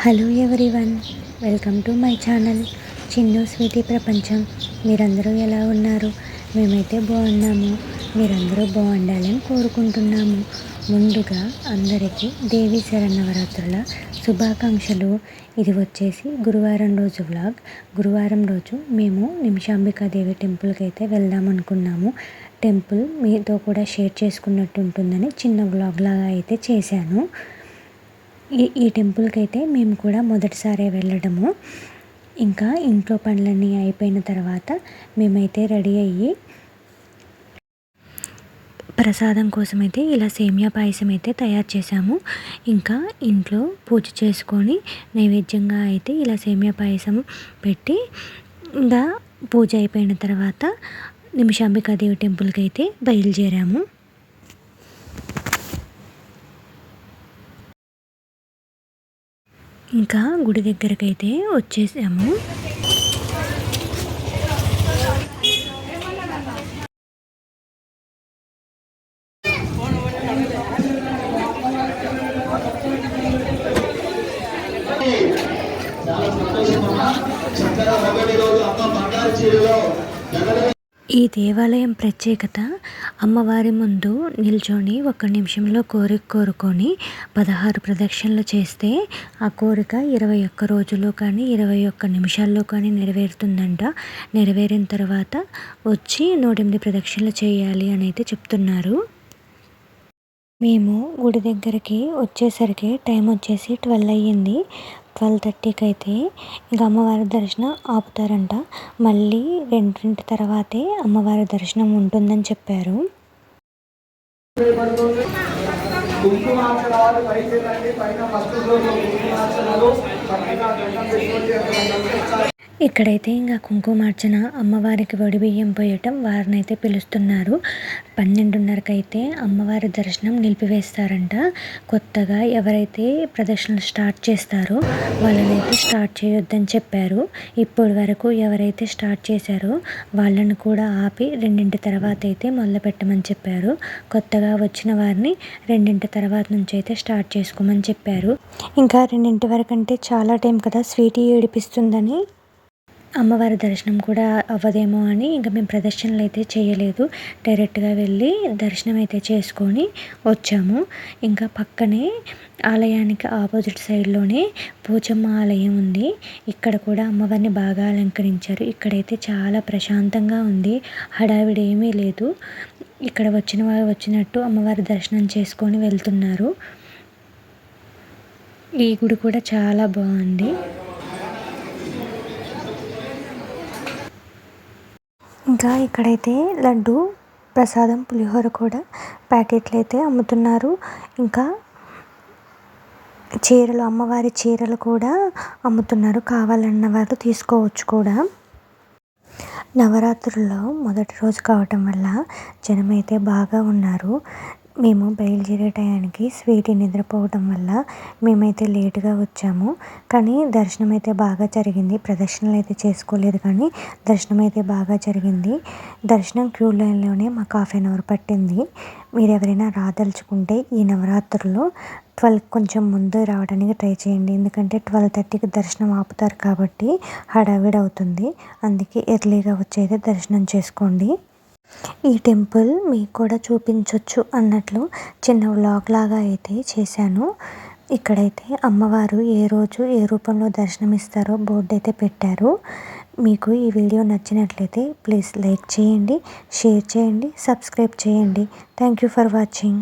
Hello everyone, welcome to my channel Chinnu sweety ప్రపంచం. మీరందరూ ఎలా ఉన్నారు? మేమైతే బాగున్నాము. మీరందరూ బాగుండాలని కోరుకుంటున్నాము. ముందుగా అందరికీ దేవి శరన్నవరాత్రుల శుభాకాంక్షలు. ఇది వచ్చేసి గురువారం రోజు వ్లాగ్. గురువారం రోజు మేము నిమిషాంబికాదేవి టెంపుల్కి అయితే వెళ్దాం అనుకున్నాము. టెంపుల్ మీతో కూడా షేర్ చేసుకున్నట్టు ఉంటుందని చిన్న వ్లాగ్ లాగా అయితే చేశాను. ఈ టెంపుల్కి అయితే మేము కూడా మొదటిసారి వెళ్ళడము. ఇంకా ఇంట్లో పనులన్నీ అయిపోయిన తర్వాత మేమైతే రెడీ అయ్యి ప్రసాదం కోసం అయితే ఇలా సేమియా పాయసం అయితే తయారు చేసాము. ఇంకా ఇంట్లో పూజ చేసుకొని నైవేద్యంగా అయితే ఇలా సేమియా పాయసం పెట్టి ఇంకా పూజ అయిపోయిన తర్వాత నిమిషాంబికాదేవి టెంపుల్కి అయితే బయలుదేరాము. ఇంకా గుడి దగ్గరికి అయితే వచ్చేసాము. ఈ దేవాలయం ప్రత్యేకత, అమ్మవారి ముందు నిల్చొని 1 నిమిషంలో కోరిక కోరుకొని 16 ప్రదక్షిణలు చేస్తే ఆ కోరిక 21 రోజుల్లో కానీ 21 నిమిషాల్లో కానీ నెరవేరుతుందంట. నెరవేరిన తర్వాత వచ్చి 108 ప్రదక్షిణలు చేయాలి అని అయితే చెప్తున్నారు. మేము గుడి దగ్గరికి వచ్చేసరికి టైం వచ్చేసి 12 అయ్యింది. 12:30కి అయితే ఇంకా అమ్మవారి దర్శనం ఆపుతారంట. మళ్ళీ 2 తర్వాతే అమ్మవారి దర్శనం ఉంటుందని చెప్పారు. ఇక్కడైతే ఇంకా కుంకుమార్చన, అమ్మవారికి వడి బియ్యం పోయటం వారినైతే పిలుస్తున్నారు. 12:30కి అయితే అమ్మవారి దర్శనం నిలిపివేస్తారంట. కొత్తగా ఎవరైతే ప్రదర్శనలు స్టార్ట్ చేస్తారో వాళ్ళనైతే స్టార్ట్ చేయొద్దని చెప్పారు. ఇప్పటి వరకు ఎవరైతే స్టార్ట్ చేశారో వాళ్ళను కూడా ఆపి 2 తర్వాత అయితే మొదలు పెట్టమని చెప్పారు. కొత్తగా వచ్చిన వారిని 2 తర్వాత నుంచి అయితే స్టార్ట్ చేసుకోమని చెప్పారు. ఇంకా 2 వరకు అంటే చాలా టైం కదా, స్వీటీ ఏడిపిస్తుందని అమ్మవారి దర్శనం కూడా అవ్వదేమో అని ఇంకా మేము ప్రదర్శనలు అయితే చేయలేదు. డైరెక్ట్గా వెళ్ళి దర్శనం అయితే చేసుకొని వచ్చాము. ఇంకా పక్కనే ఆలయానికి ఆపోజిట్ సైడ్లోనే పోచమ్మ ఆలయం ఉంది. ఇక్కడ కూడా అమ్మవారిని బాగా అలంకరించారు. ఇక్కడైతే చాలా ప్రశాంతంగా ఉంది, హడావిడి ఏమీ లేదు. ఇక్కడ వచ్చిన వారు వచ్చినట్టు అమ్మవారి దర్శనం చేసుకొని వెళ్తున్నారు. ఈ గుడి కూడా చాలా బాగుంది. ఇంకా ఇక్కడైతే లడ్డు ప్రసాదం, పులిహోర కూడా ప్యాకెట్లు అయితే అమ్ముతున్నారు. ఇంకా చీరలు, అమ్మవారి చీరలు కూడా అమ్ముతున్నారు. కావాలన్న వాళ్ళు తీసుకోవచ్చు కూడా. నవరాత్రుల్లో మొదటి రోజు కావటం వల్ల జనమైతే బాగా ఉన్నారు. మేము బయలుదేరే టయానికి స్వీటీ నిద్రపోవడం వల్ల మేమైతే లేటుగా వచ్చాము. కానీ దర్శనం అయితే బాగా జరిగింది. ప్రదర్శనలు అయితే చేసుకోలేదు కానీ దర్శనం అయితే బాగా జరిగింది. దర్శనం క్యూ లైన్లోనే మాకు 1/2 అవర్ పట్టింది. మీరు ఎవరైనా రాదలుచుకుంటే ఈ నవరాత్రుల్లో 12 కొంచెం ముందు రావడానికి ట్రై చేయండి. ఎందుకంటే 12:30కి దర్శనం ఆపుతారు కాబట్టి హడావిడి అవుతుంది. అందుకే ఎర్లీగా వచ్చి అయితే దర్శనం చేసుకోండి. ఈ టెంపుల్ మీకు కూడా చూపించవచ్చు అన్నట్లు చిన్న వ్లాగ్ లాగా అయితే చేశాను. ఇక్కడైతే అమ్మవారు ఏ రోజు ఏ రూపంలో దర్శనమిస్తారో బోర్డు అయితే పెట్టారు. మీకు ఈ వీడియో నచ్చినట్లయితే ప్లీజ్ లైక్ చేయండి, షేర్ చేయండి, సబ్స్క్రైబ్ చేయండి. Thank you for watching.